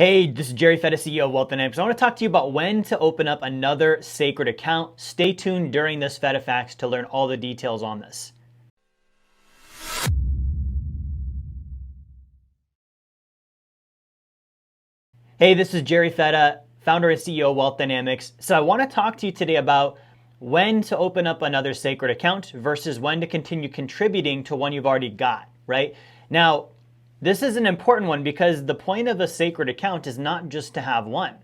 Hey, this is Jerry Fetta, CEO of Wealth Dynamics. I want to talk to you about when to open up another sacred account. Stay tuned during this Fetta Facts to learn all the details on this. Hey, this is Jerry Fetta, founder and CEO of Wealth Dynamics. So I want to talk to you today about when to open up another sacred account versus when to continue contributing to one you've already got, right? Now, this is an important one because the point of a sacred account is not just to have one,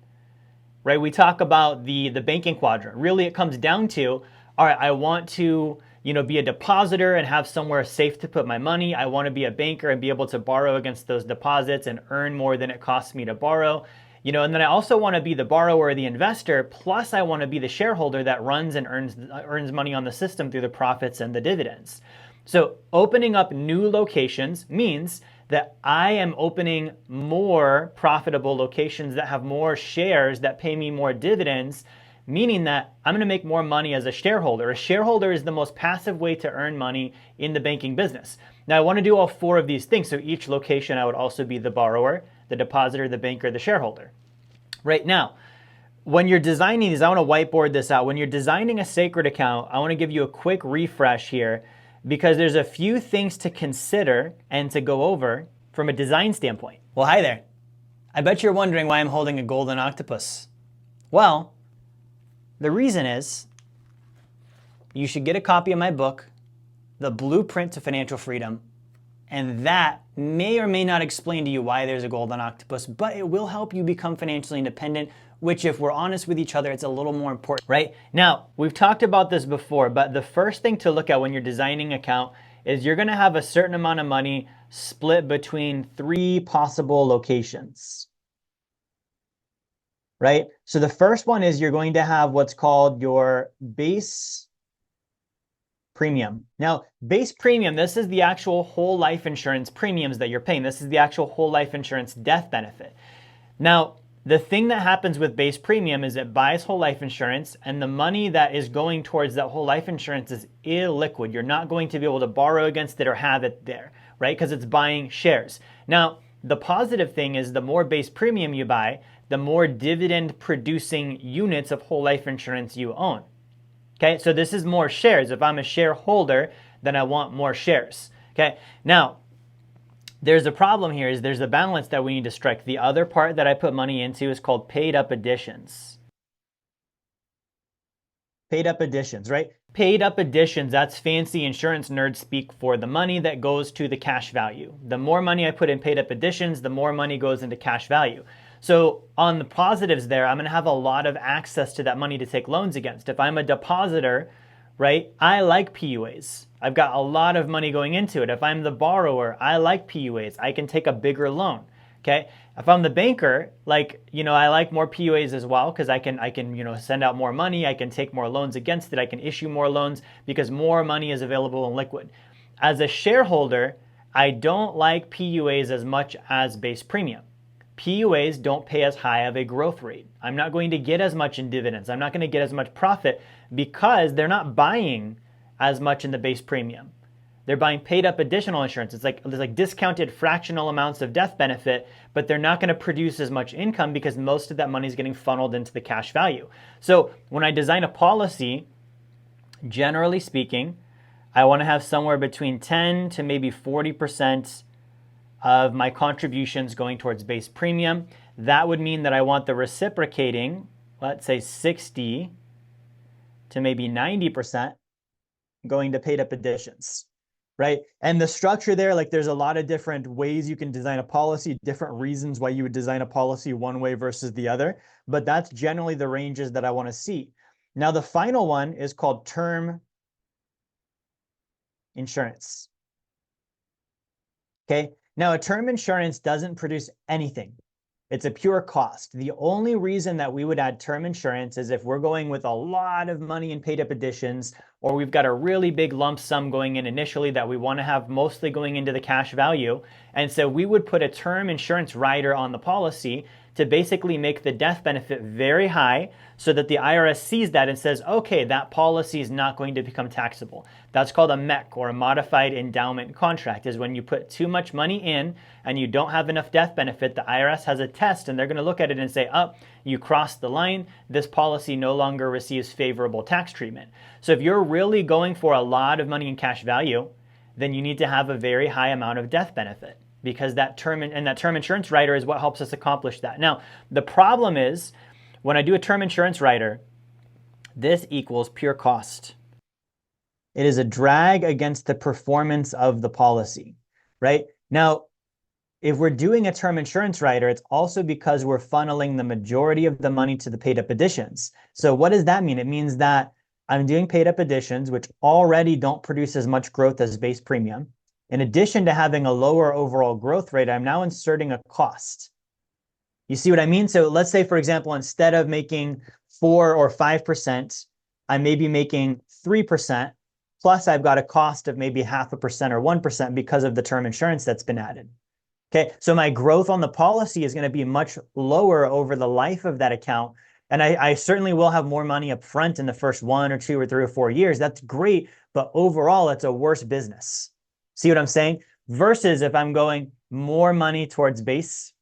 right? We talk about the banking quadrant. Really, it comes down to, all right, I want to, be a depositor and have somewhere safe to put my money. I want to be a banker and be able to borrow against those deposits and earn more than it costs me to borrow. And then I also want to be the borrower or the investor, plus I want to be the shareholder that runs and earns money on the system through the profits and the dividends. So opening up new locations means that I am opening more profitable locations that have more shares that pay me more dividends, meaning that I'm going to make more money as a shareholder. A shareholder is the most passive way to earn money in the banking business. Now, I want to do all four of these things. So each location, I would also be the borrower, the depositor, the banker, the shareholder. Right now, when you're designing these, I want to whiteboard this out. When you're designing a sacred account, I want to give you a quick refresh here because there's a few things to consider and to go over from a design standpoint. Well, hi there. I bet you're wondering why I'm holding a golden octopus. Well, the reason is you should get a copy of my book, The Blueprint to Financial Freedom, and that may or may not explain to you why there's a golden octopus, but it will help you become financially independent, which if we're honest with each other, it's a little more important, right? Now, we've talked about this before, but the first thing to look at when you're designing an account is you're gonna have a certain amount of money split between three possible locations, right? So the first one is you're going to have what's called your base premium. Now, base premium, this is the actual whole life insurance premiums that you're paying. This is the actual whole life insurance death benefit. Now, the thing that happens with base premium is it buys whole life insurance, and the money that is going towards that whole life insurance is illiquid. You're not going to be able to borrow against it or have it there, right? Because it's buying shares. Now, the positive thing is the more base premium you buy, the more dividend producing units of whole life insurance you own. Okay, so this is more shares. If I'm a shareholder, then I want more shares. Okay, now there's a problem here is there's a balance that we need to strike. The other part that I put money into is called paid up additions. Paid up additions, right? Paid up additions, that's fancy insurance nerd speak for the money that goes to the cash value. The more money I put in paid up additions, the more money goes into cash value. So on the positives there, I'm going to have a lot of access to that money to take loans against. If I'm a depositor, right, I like PUAs. I've got a lot of money going into it. If I'm the borrower, I like PUAs. I can take a bigger loan. Okay. If I'm the banker, I like more PUAs as well because I can send out more money. I can take more loans against it. I can issue more loans because more money is available in liquid. As a shareholder, I don't like PUAs as much as base premium. PUAs don't pay as high of a growth rate. I'm not going to get as much in dividends. I'm not going to get as much profit because they're not buying as much in the base premium. They're buying paid up additional insurance. There's like discounted fractional amounts of death benefit, but they're not going to produce as much income because most of that money is getting funneled into the cash value. So when I design a policy, generally speaking, I want to have somewhere between 10 to maybe 40% of my contributions going towards base premium. That would mean that I want the reciprocating, let's say 60 to maybe 90% going to paid up additions, right? And the structure there, there's a lot of different ways you can design a policy, different reasons why you would design a policy one way versus the other, but that's generally the ranges that I want to see. Now, the final one is called term insurance. Okay. Now, a term insurance doesn't produce anything. It's a pure cost. The only reason that we would add term insurance is if we're going with a lot of money in paid up additions, or we've got a really big lump sum going in initially that we want to have mostly going into the cash value. And so we would put a term insurance rider on the policy to basically make the death benefit very high so that the IRS sees that and says, okay, that policy is not going to become taxable. That's called a MEC, or a modified endowment contract, is when you put too much money in and you don't have enough death benefit. The IRS has a test and they're going to look at it and say, oh, you crossed the line. This policy no longer receives favorable tax treatment. So if you're really going for a lot of money in cash value, then you need to have a very high amount of death benefit, because that term insurance rider is what helps us accomplish that. Now, the problem is when I do a term insurance rider, this equals pure cost. It is a drag against the performance of the policy, right? Now, if we're doing a term insurance rider, it's also because we're funneling the majority of the money to the paid up additions. So what does that mean? It means that I'm doing paid up additions, which already don't produce as much growth as base premium. In addition to having a lower overall growth rate, I'm now inserting a cost. You see what I mean? So let's say, for example, instead of making 4 or 5%, I may be making 3%, plus I've got a cost of maybe 0.5% or 1% because of the term insurance that's been added. Okay, so my growth on the policy is going to be much lower over the life of that account. And I certainly will have more money up front in the first 1 or 2 or 3 or 4 years. That's great, but overall, it's a worse business. See what I'm saying? Versus if I'm going more money towards base,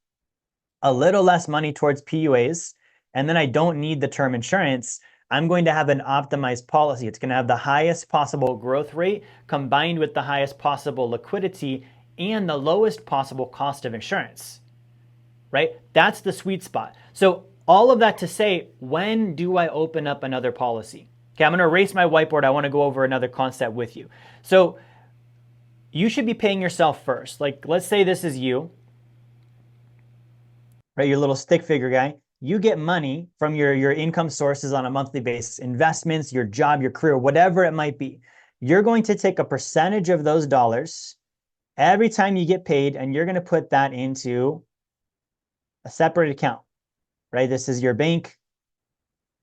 a little less money towards PUAs, and then I don't need the term insurance, I'm going to have an optimized policy. It's going to have the highest possible growth rate combined with the highest possible liquidity and the lowest possible cost of insurance, right? That's the sweet spot. So all of that to say, when do I open up another policy? Okay, I'm going to erase my whiteboard. I want to go over another concept with you. So you should be paying yourself first. Like, let's say this is you, right? Your little stick figure guy. You get money from your income sources on a monthly basis, investments, your job, your career, whatever it might be. You're going to take a percentage of those dollars every time you get paid, and you're going to put that into a separate account, right? This is your bank.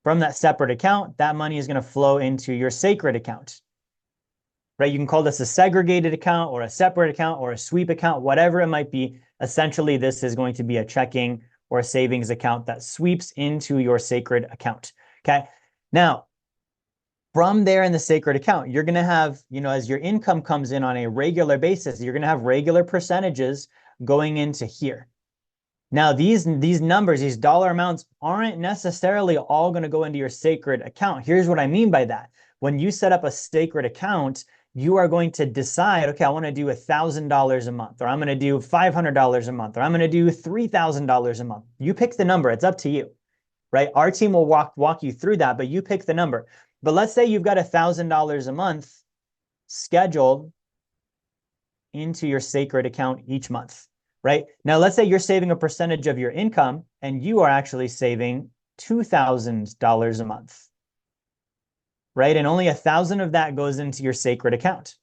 From that separate account, that money is going to flow into your sacred account, right? You can call this a segregated account or a separate account or a sweep account, whatever it might be. Essentially, this is going to be a checking or a savings account that sweeps into your sacred account, okay? Now, from there in the sacred account, you're going to have, as your income comes in on a regular basis, you're going to have regular percentages going into here. Now, these numbers, these dollar amounts aren't necessarily all going to go into your sacred account. Here's what I mean by that. When you set up a sacred account, you are going to decide, okay, I want to do $1,000 a month, or I'm going to do $500 a month, or I'm going to do $3,000 a month. You pick the number. It's up to you, right? Our team will walk you through that, but you pick the number. But let's say you've got $1,000 a month scheduled into your sacred account each month, right? Now, let's say you're saving a percentage of your income and you are actually saving $2,000 a month, right? And only 1,000 of that goes into your sacred account.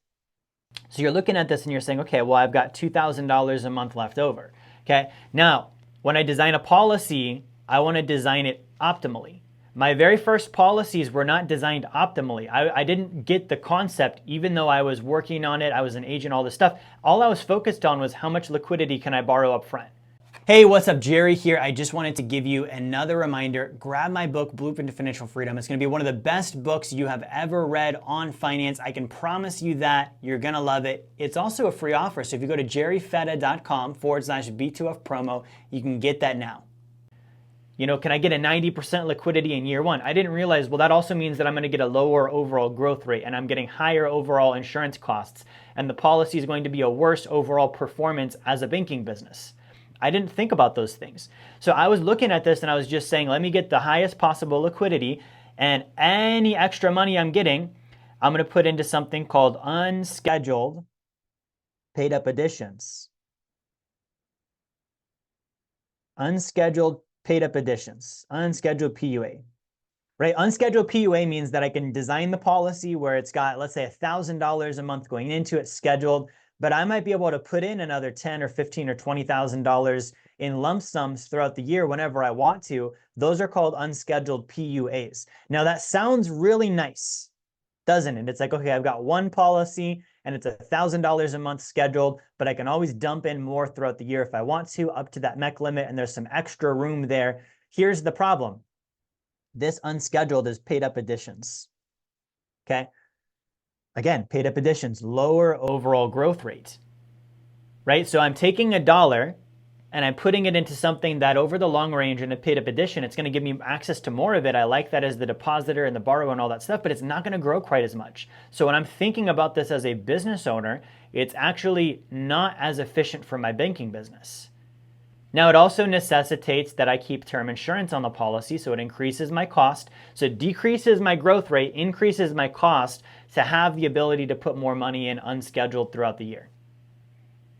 So you're looking at this and you're saying, okay, well, I've got $2,000 a month left over. Okay. Now, when I design a policy, I want to design it optimally. My very first policies were not designed optimally. I didn't get the concept, even though I was working on it. I was an agent, all this stuff. All I was focused on was how much liquidity can I borrow up front. Hey, what's up? Jerry here. I just wanted to give you another reminder. Grab my book, Blueprint to Financial Freedom. It's going to be one of the best books you have ever read on finance. I can promise you that. You're going to love it. It's also a free offer. So if you go to jerryfetta.com/B2F promo, you can get that now. Can I get a 90% liquidity in year one? I didn't realize, well, that also means that I'm going to get a lower overall growth rate and I'm getting higher overall insurance costs. And the policy is going to be a worse overall performance as a banking business. I didn't think about those things. So I was looking at this and I was just saying, let me get the highest possible liquidity, and any extra money I'm getting, I'm going to put into something called unscheduled paid up additions. Unscheduled paid up additions, unscheduled PUA, right? Unscheduled PUA means that I can design the policy where it's got, let's say, $1,000 a month going into it scheduled, but I might be able to put in another $10 or $15 or $20,000 in lump sums throughout the year whenever I want to. Those are called unscheduled PUAs. Now that sounds really nice, doesn't it? It's like, okay, I've got one policy and it's $1,000 a month scheduled, but I can always dump in more throughout the year if I want to, up to that MEC limit, and there's some extra room there. Here's the problem. This unscheduled is paid up additions, okay? Again, paid up additions, lower overall growth rate, right? So I'm taking $1 and I'm putting it into something that over the long range in a paid up addition, it's gonna give me access to more of it. I like that as the depositor and the borrower and all that stuff, but it's not gonna grow quite as much. So when I'm thinking about this as a business owner, it's actually not as efficient for my banking business. Now, it also necessitates that I keep term insurance on the policy, so it increases my cost. So it decreases my growth rate, increases my cost to have the ability to put more money in unscheduled throughout the year.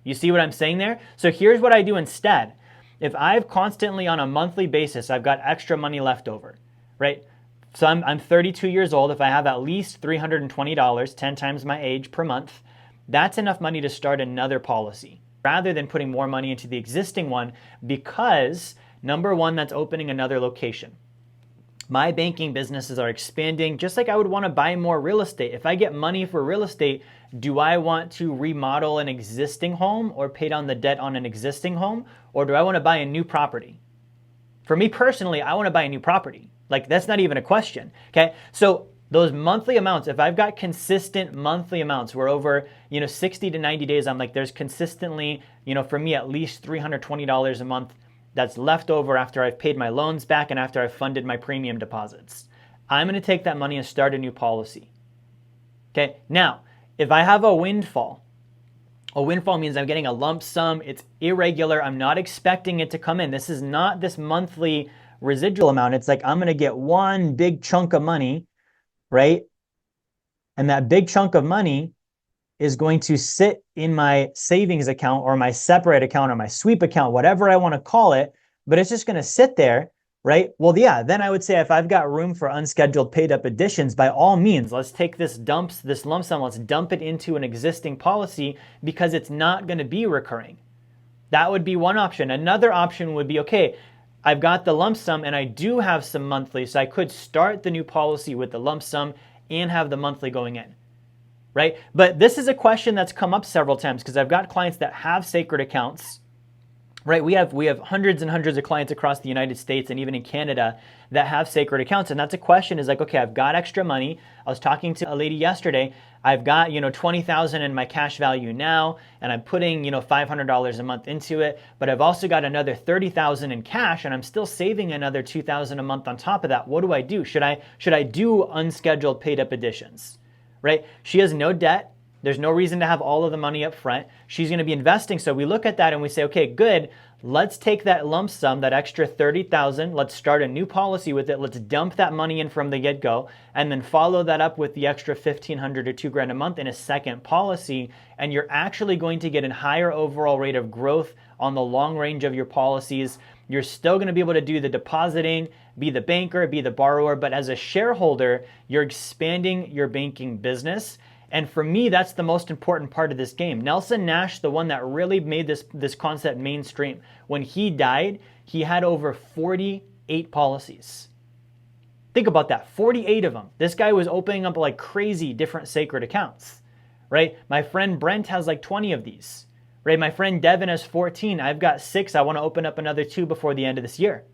You see what I'm saying there? So here's what I do instead. If I've constantly on a monthly basis, I've got extra money left over, right? So I'm 32 years old. If I have at least $320, 10 times my age per month, that's enough money to start another policy, rather than putting more money into the existing one, because number one, that's opening another location. My banking businesses are expanding, just like I would want to buy more real estate. If I get money for real estate, do I want to remodel an existing home or pay down the debt on an existing home? Or do I want to buy a new property? For me personally, I want to buy a new property. Like, that's not even a question, okay? So those monthly amounts, if I've got consistent monthly amounts where over, 60 to 90 days, I'm like, there's consistently, for me, at least $320 a month that's left over after I've paid my loans back and after I've funded my premium deposits. I'm going to take that money and start a new policy. Okay. Now, if I have a windfall means I'm getting a lump sum. It's irregular. I'm not expecting it to come in. This is not this monthly residual amount. It's like I'm going to get one big chunk of money, right? And that big chunk of money is going to sit in my savings account or my separate account or my sweep account, whatever I want to call it, but it's just going to sit there, right? Well, yeah, then I would say if I've got room for unscheduled paid up additions, by all means, let's take this lump sum, let's dump it into an existing policy because it's not going to be recurring. That would be one option. Another option would be, okay, I've got the lump sum and I do have some monthly, so I could start the new policy with the lump sum and have the monthly going in. Right? But this is a question that's come up several times because I've got clients that have sacred accounts, right? We have hundreds and hundreds of clients across the United States and even in Canada that have sacred accounts. And that's a question is like, okay, I've got extra money. I was talking to a lady yesterday. I've got, $20,000 in my cash value now, and I'm putting, $500 a month into it, but I've also got another $30,000 in cash and I'm still saving another $2,000 a month on top of that. What do I do? Should I do unscheduled paid up additions? Right? She has no debt. There's no reason to have all of the money up front. She's going to be investing. So we look at that and we say, okay, good. Let's take that lump sum, that extra $30,000. Let's start a new policy with it. Let's dump that money in from the get-go and then follow that up with the extra $1,500 or $2,000 a month in a second policy. And you're actually going to get a higher overall rate of growth on the long range of your policies. You're still going to be able to do the depositing, be the banker, be the borrower, but as a shareholder, you're expanding your banking business. And for me, that's the most important part of this game. Nelson Nash, the one that really made this concept mainstream, when he died, he had over 48 policies. Think about that, 48 of them. This guy was opening up like crazy different sacred accounts, right? My friend Brent has like 20 of these. Right, my friend Devin has 14. I've got 6. I want to open up another 2 before the end of this year.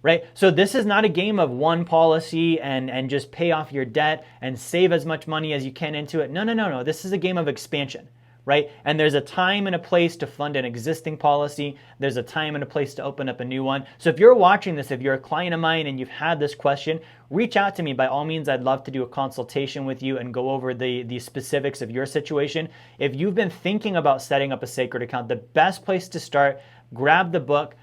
Right? So this is not a game of one policy and just pay off your debt and save as much money as you can into it. No. This is a game of expansion. Right? And there's a time and a place to fund an existing policy. There's a time and a place to open up a new one. So if you're watching this, if you're a client of mine and you've had this question, reach out to me. By all means, I'd love to do a consultation with you and go over the specifics of your situation. If you've been thinking about setting up a sacred account, the best place to start, grab the book.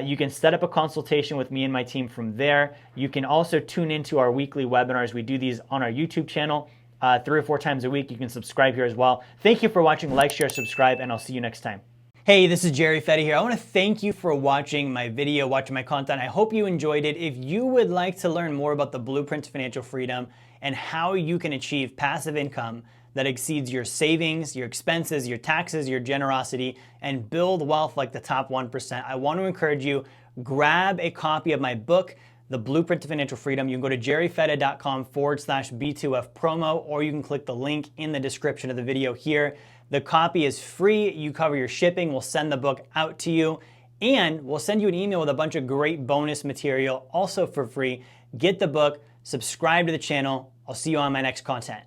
You can set up a consultation with me and my team from there. You can also tune into our weekly webinars. We do these on our YouTube channel 3 or 4 times a week. You can subscribe here as well. Thank you for watching. Like, share, subscribe, and I'll see you next time. Hey, this is Jerry Fetta here. I want to thank you for watching my video, watching my content. I hope you enjoyed it. If you would like to learn more about the blueprint to financial freedom and how you can achieve passive income that exceeds your savings, your expenses, your taxes, your generosity, and build wealth like the top 1%, I want to encourage you, grab a copy of my book, The Blueprint to Financial Freedom. You can go to jerryfetta.com/B2F promo, or you can click the link in the description of the video here. The copy is free. You cover your shipping. We'll send the book out to you, and we'll send you an email with a bunch of great bonus material also for free. Get the book, subscribe to the channel. I'll see you on my next content.